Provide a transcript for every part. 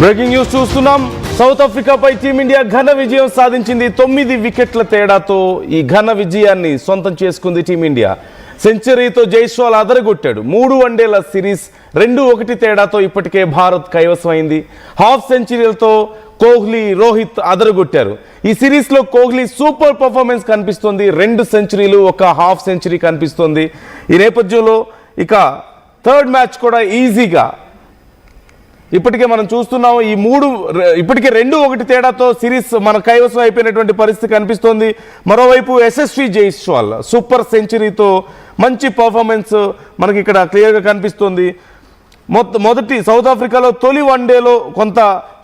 Breaking news చూస్తున్నాం. South ఆఫ్రికాపై team India ఘన విజయం సాధించింది. 9 వికెట్ల తేడాతో ఈ ఘన విజయాన్ని సొంతం చేసుకుంది టీమిండియా. సెంచరీతో జైస్వాల్ అదరగొట్టాడు. 3 వన్డేల సిరీస్ 2-1 తేడాతో ఇప్పటికే భారత్ కైవసమైంది. హాఫ్ సెంచరీలతో కోహ్లీ, రోహిత్ అదరగొట్టారు. ఈ సిరీస్లో కోహ్లీ సూపర్ పర్ఫార్మెన్స్ కనిపిస్తుంది. 2 సెంచరీలు, 1 హాఫ్ సెంచరీ కనిపిస్తుంది. ఈ నేపథ్యంలో ఇక థర్డ్ మ్యాచ్ కూడా ఈజీగా ఇప్పటికే మనం చూస్తున్నాము. ఇప్పటికే 2-1 తేడాతో సిరీస్ మన కైవసం అయిపోయినటువంటి పరిస్థితి కనిపిస్తోంది. మరోవైపు యశస్వి జైస్వాల్ సూపర్ సెంచరీతో మంచి పర్ఫార్మెన్స్ మనకి ఇక్కడ క్లియర్గా కనిపిస్తుంది. మొదటి సౌత్ ఆఫ్రికాలో తొలి వన్డేలో కొంత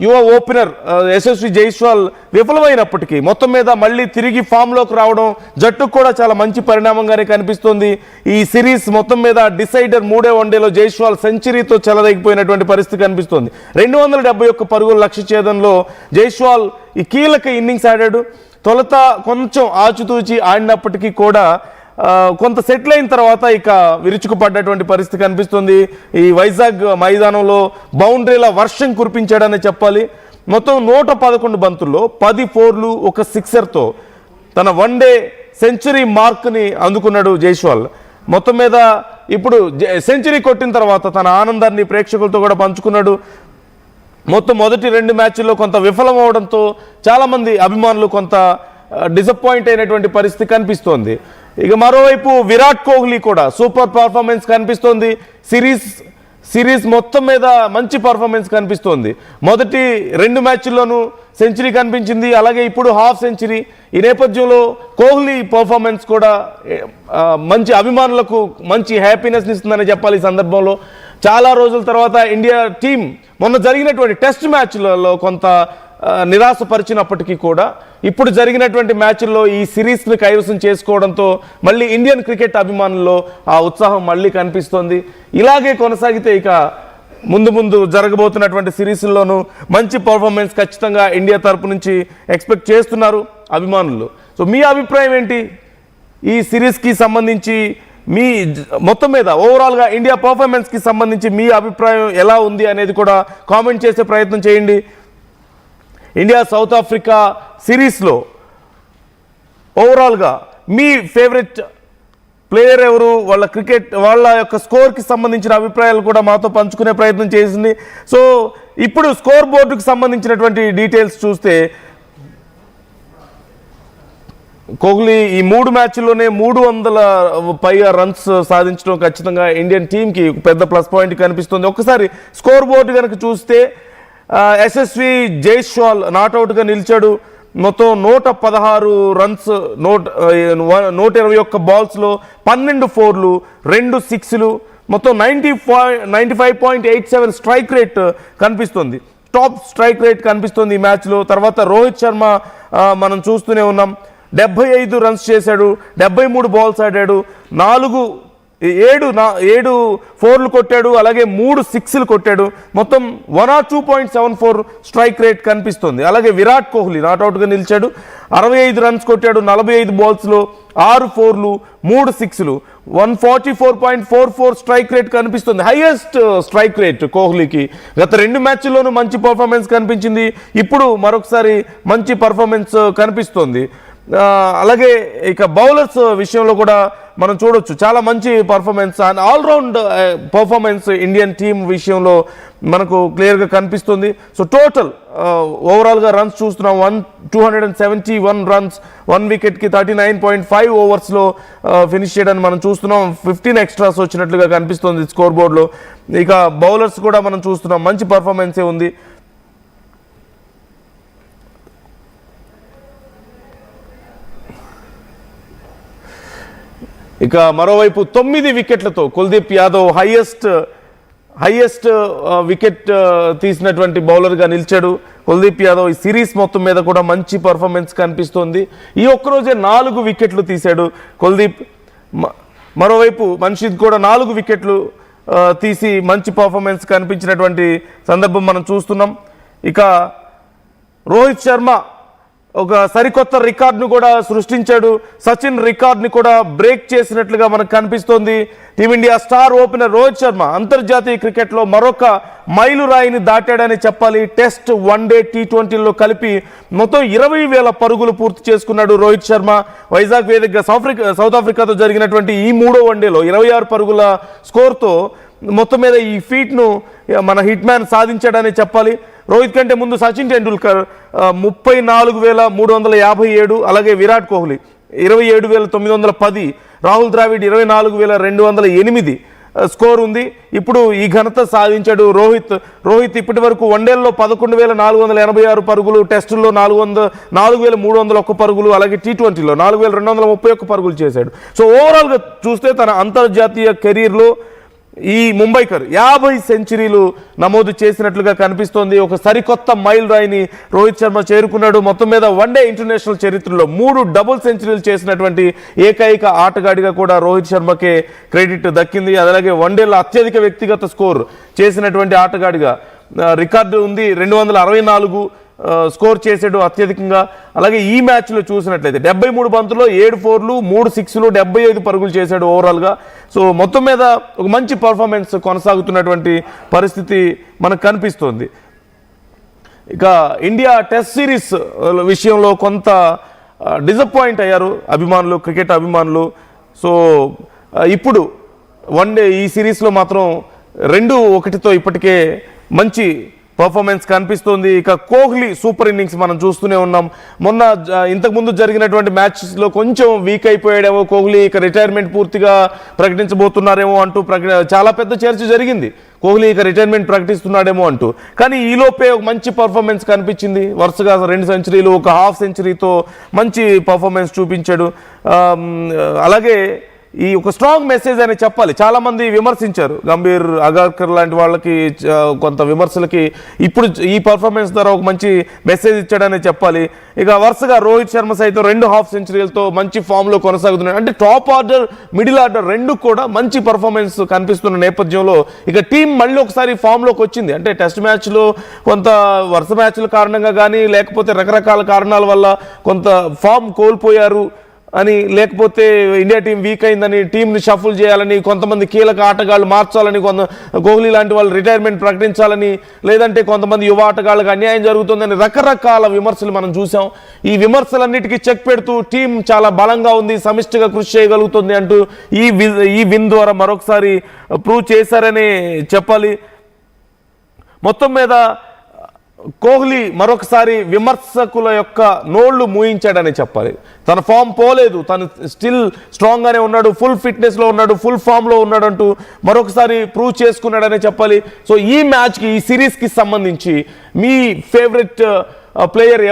యువ ఓపెనర్ యశస్వి జైస్వాల్ విఫలమైనప్పటికీ మొత్తం మీద మళ్ళీ తిరిగి ఫామ్లోకి రావడం జట్టుకు కూడా చాలా మంచి పరిణామంగానే కనిపిస్తుంది. ఈ సిరీస్ మొత్తం మీద డిసైడర్ 3వ వన్డేలో జైస్వాల్ సెంచరీతో చెలదగిపోయినటువంటి పరిస్థితి కనిపిస్తుంది. 271 పరుగుల లక్ష్య ఛేదంలో జైస్వాల్ ఈ కీలక ఇన్నింగ్స్ ఆడాడు. తొలుత కొంచెం ఆచితూచి ఆడినప్పటికీ కూడా కొంత సెటిల్ అయిన తర్వాత ఇక విరుచుకుపడ్డటువంటి పరిస్థితి కనిపిస్తుంది. ఈ వైజాగ్ మైదానంలో బౌండరీల వర్షం కురిపించాడని చెప్పాలి. మొత్తం 111 బంతుల్లో 10 4లు, 1 సిక్సర్తో తన వన్డే సెంచరీ మార్క్ని అందుకున్నాడు జైస్వాల్. మొత్తం మీద ఇప్పుడు సెంచరీ కొట్టిన తర్వాత తన ఆనందాన్ని ప్రేక్షకులతో కూడా పంచుకున్నాడు. మొదటి 2 మ్యాచ్ల్లో కొంత విఫలం అవడంతో చాలామంది అభిమానులు కొంత డిసప్పాయింట్ అయినటువంటి పరిస్థితి కనిపిస్తోంది. ఇక మరోవైపు విరాట్ కోహ్లీ కూడా సూపర్ పర్ఫార్మెన్స్ కనిపిస్తోంది. సిరీస్ మొత్తం మీద మంచి పర్ఫార్మెన్స్ కనిపిస్తోంది. మొదటి 2 మ్యాచ్ల్లోనూ సెంచరీ కనిపించింది, అలాగే ఇప్పుడు హాఫ్ సెంచరీ. ఈ నేపథ్యంలో కోహ్లీ పర్ఫార్మెన్స్ కూడా మంచి అభిమానులకు మంచి హ్యాపీనెస్ని ఇస్తుందని చెప్పాలి. ఈ సందర్భంలో చాలా రోజుల తర్వాత ఇండియా టీం మొన్న జరిగినటువంటి టెస్ట్ మ్యాచ్లలో కొంత నిరాశపరిచినప్పటికీ కూడా ఇప్పుడు జరిగినటువంటి మ్యాచ్ల్లో ఈ సిరీస్ని కైవసం చేసుకోవడంతో మళ్ళీ ఇండియన్ క్రికెట్ అభిమానుల్లో ఆ ఉత్సాహం మళ్ళీ కనిపిస్తోంది. ఇలాగే కొనసాగితే ఇక ముందు జరగబోతున్నటువంటి సిరీస్ల్లోనూ మంచి పర్ఫార్మెన్స్ ఖచ్చితంగా ఇండియా తరపు నుంచి ఎక్స్పెక్ట్ చేస్తున్నారు అభిమానులు. సో మీ అభిప్రాయం ఏంటి? ఈ సిరీస్కి సంబంధించి మీ మొత్తం మీద ఓవరాల్గా ఇండియా పర్ఫార్మెన్స్కి సంబంధించి మీ అభిప్రాయం ఎలా ఉంది అనేది కూడా కామెంట్ చేసే ప్రయత్నం చేయండి. ఇండియా సౌత్ ఆఫ్రికా సిరీస్లో ఓవరాల్గా మీ ఫేవరెట్ ప్లేయర్ ఎవరు, వాళ్ళ యొక్క స్కోర్కి సంబంధించిన అభిప్రాయాలు కూడా మాతో పంచుకునే ప్రయత్నం చేసింది. సో ఇప్పుడు స్కోర్ బోర్డుకు సంబంధించినటువంటి డీటెయిల్స్ చూస్తే కోహ్లీ ఈ 3 మ్యాచ్ల్లోనే 300 పైగా రన్స్ సాధించడం ఖచ్చితంగా ఇండియన్ టీంకి పెద్ద ప్లస్ పాయింట్ కనిపిస్తుంది. ఒక్కసారి స్కోర్ బోర్డు కనుక చూస్తే యశస్వి జైస్వాల్ నాట్అవుట్గా నిలిచాడు. మొత్తం 116 రన్స్, 121 బాల్స్లో 12 4లు, 2 6లు, మొత్తం 95.87 స్ట్రైక్ రేట్ కనిపిస్తుంది. టాప్ స్ట్రైక్ రేట్ కనిపిస్తుంది ఈ మ్యాచ్లో. తర్వాత రోహిత్ శర్మ మనం చూస్తూనే ఉన్నాం, 75 రన్స్ చేశాడు, 73 బాల్స్ ఆడాడు, 7 4లు కొట్టాడు, అలాగే 3 6లు కొట్టాడు. మొత్తం 102.74 స్ట్రైక్ రేట్ కనిపిస్తుంది. అలాగే విరాట్ కోహ్లీ నాట్అవుట్గా నిలిచాడు, 65 రన్స్ కొట్టాడు, 45 బాల్స్లో 6 4లు, 3 6లు, 144.44 స్ట్రైక్ రేట్ కనిపిస్తుంది. హైయెస్ట్ స్ట్రైక్ రేట్ కోహ్లీకి. గత 2 మ్యాచ్ల్లోనూ మంచి పర్ఫార్మెన్స్ కనిపించింది, ఇప్పుడు మరొకసారి మంచి పర్ఫార్మెన్స్ కనిపిస్తుంది. అలాగే ఇక బౌలర్స్ విషయంలో కూడా మనం చూడొచ్చు, చాలా మంచి performance and all round performance Indian team విషయంలో మనకు క్లియర్గా కనిపిస్తుంది. సో టోటల్ ఓవరాల్గా రన్స్ చూస్తున్నాం, 271 రన్స్, 1 వికెట్కి 39.5 ఓవర్స్లో ఫినిష్ చేయడానికి మనం చూస్తున్నాం. 15 ఎక్స్ట్రాస్ వచ్చినట్లుగా కనిపిస్తుంది స్కోర్ బోర్డులో. ఇక బౌలర్స్ కూడా మనం చూస్తున్నాం, మంచి పర్ఫార్మెన్సే ఉంది. ఇక మరోవైపు 9 వికెట్లతో కుల్దీప్ యాదవ్ హైయెస్ట్ వికెట్ తీసినటువంటి బౌలర్గా నిలిచాడు. కుల్దీప్ యాదవ్ ఈ సిరీస్ మొత్తం మీద కూడా మంచి పర్ఫార్మెన్స్ కనిపిస్తోంది. ఈ ఒక్కరోజే 4 వికెట్లు తీశాడు కుల్దీప్. మరోవైపు మన్షీద్ కూడా 4 వికెట్లు తీసి మంచి పర్ఫార్మెన్స్ కనిపించినటువంటి సందర్భం మనం చూస్తున్నాం. ఇక రోహిత్ శర్మ ఒక సరికొత్త రికార్డును కూడా సృష్టించాడు. సచిన్ రికార్డుని కూడా బ్రేక్ చేసినట్లుగా మనకు కనిపిస్తోంది. Team India star opener Rohit Sharma అంతర్జాతీయ క్రికెట్లో మరొక మైలురాయిని దాటాడని చెప్పాలి. టెస్ట్, వన్డే, T20లో కలిపి మొత్తం 20,000 పరుగులు పూర్తి చేసుకున్నాడు రోహిత్ శర్మ. వైజాగ్ వేదికగా సౌత్ ఆఫ్రికాతో జరిగినటువంటి ఈ 3వ వన్డేలో 26 పరుగుల స్కోర్తో మొత్తం మీద ఈ ఫీట్ను మన హిట్ మ్యాన్ సాధించాడని చెప్పాలి. రోహిత్ కంటే ముందు సచిన్ టెండూల్కర్ 34,357, అలాగే విరాట్ కోహ్లీ 27,910, రాహుల్ ద్రావిడ్ 24,208 స్కోర్ ఉంది. ఇప్పుడు ఈ ఘనత సాధించాడు రోహిత్ ఇప్పటి వరకు వన్డేల్లో 11,486 పరుగులు, టెస్టుల్లో 4,301 పరుగులు, అలాగే T20లో 4,231 పరుగులు చేశాడు. సో ఓవరాల్గా చూస్తే తన అంతర్జాతీయ కెరీర్లో ఈ ముంబైకర్ 50 సెంచరీలు నమోదు చేసినట్లుగా కనిపిస్తోంది. ఒక సరికొత్త మైల్ రాయిని రోహిత్ శర్మ చేరుకున్నాడు. మొత్తం మీద వన్డే ఇంటర్నేషనల్ చరిత్రలో 3 డబుల్ సెంచరీలు చేసినటువంటి ఏకైక ఆటగాడిగా కూడా రోహిత్ శర్మకే క్రెడిట్ దక్కింది. అలాగే వన్డేలో అత్యధిక వ్యక్తిగత స్కోర్ చేసినటువంటి ఆటగాడిగా రికార్డు ఉంది. 264 స్కోర్ చేసాడు అత్యధికంగా. అలాగే ఈ మ్యాచ్లో చూసినట్లయితే 73 బంతుల్లో 7 4లు, 3 6లు, 75 పరుగులు చేశాడు ఓవరాల్గా. సో మొత్తం మీద ఒక మంచి పర్ఫార్మెన్స్ కొనసాగుతున్నటువంటి పరిస్థితి మనకు కనిపిస్తోంది. ఇక ఇండియా టెస్ట్ సిరీస్ విషయంలో కొంత డిసప్పాయింట్ అయ్యారు అభిమానులు, క్రికెట్ అభిమానులు. సో ఇప్పుడు వన్డే ఈ సిరీస్లో మాత్రం 2-1తో ఇప్పటికే మంచి పర్ఫార్మెన్స్ కనిపిస్తుంది. ఇక కోహ్లీ సూపర్ ఇన్నింగ్స్ మనం చూస్తూనే ఉన్నాం. ఇంతకుముందు జరిగినటువంటి మ్యాచెస్లో కొంచెం వీక్ అయిపోయాడేమో కోహ్లీ, ఇక రిటైర్మెంట్ పూర్తిగా ప్రకటించబోతున్నారేమో అంటూ చాలా పెద్ద చర్చ జరిగింది. కోహ్లీ ఇక రిటైర్మెంట్ ప్రకటిస్తున్నాడేమో అంటూ. కానీ ఈలోపే ఒక మంచి పర్ఫార్మెన్స్ కనిపించింది. వరుసగా 2 సెంచరీలు, ఒక హాఫ్ సెంచరీతో మంచి పర్ఫార్మెన్స్ చూపించాడు. అలాగే ఈ ఒక స్ట్రాంగ్ మెసేజ్ అని చెప్పాలి. చాలామంది విమర్శించారు, గంభీర్, అగార్కర్ లాంటి వాళ్ళకి కొంత విమర్శలకి ఇప్పుడు ఈ పర్ఫార్మెన్స్ ద్వారా ఒక మంచి మెసేజ్ ఇచ్చాడని చెప్పాలి. ఇక వరుసగా రోహిత్ శర్మ సైతం 2 హాఫ్ సెంచరీలతో మంచి ఫామ్లో కొనసాగుతున్నాడు. అంటే టాప్ ఆర్డర్, మిడిల్ ఆర్డర్ 2 కూడా మంచి పర్ఫార్మెన్స్ కనిపిస్తున్న నేపథ్యంలో ఇక టీం మళ్ళీ ఒకసారి ఫామ్లోకి వచ్చింది. అంటే టెస్ట్ మ్యాచ్లో కొంత వరుస మ్యాచ్ల కారణంగా కానీ, లేకపోతే రకరకాల కారణాల వల్ల కొంత ఫామ్ కోల్పోయారు అని, లేకపోతే ఇండియా టీం వీక్ అయిందని, టీంని షఫుల్ చేయాలని, కొంతమంది కీలక ఆటగాళ్ళు మార్చాలని, కోహ్లీ లాంటి వాళ్ళు రిటైర్మెంట్ ప్రకటించాలని, లేదంటే కొంతమంది యువ ఆటగాళ్ళకి అన్యాయం జరుగుతుందని రకరకాల విమర్శలు మనం చూసాం. ఈ విమర్శలన్నిటికీ చెక్ పెడుతూ టీం చాలా బలంగా ఉంది, సమిష్టిగా కృషి చేయగలుగుతుంది అంటూ ఈ విన్ ద్వారా మరొకసారి ప్రూవ్ చేశారని చెప్పాలి. మొత్తం మీద కోహ్లీ మరొకసారి విమర్శకుల యొక్క నోళ్లు మూయించాడని చెప్పాలి. తన ఫామ్ పోలేదు, తను స్టిల్ స్ట్రాంగ్గానే ఉన్నాడు, ఫుల్ ఫిట్నెస్లో ఉన్నాడు, ఫుల్ ఫామ్లో ఉన్నాడు అంటూ మరొకసారి ప్రూవ్ చేసుకున్నాడని చెప్పాలి. సో ఈ మ్యాచ్కి, ఈ సిరీస్కి సంబంధించి మీ ఫేవరెట్ ప్లేయర్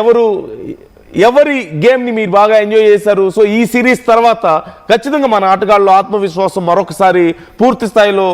ఎవరి గేమ్ని మీరు బాగా ఎంజాయ్ చేశారు? సో ఈ సిరీస్ తర్వాత ఖచ్చితంగా మన ఆటగాళ్ళు ఆత్మవిశ్వాసం మరొకసారి పూర్తి స్థాయిలో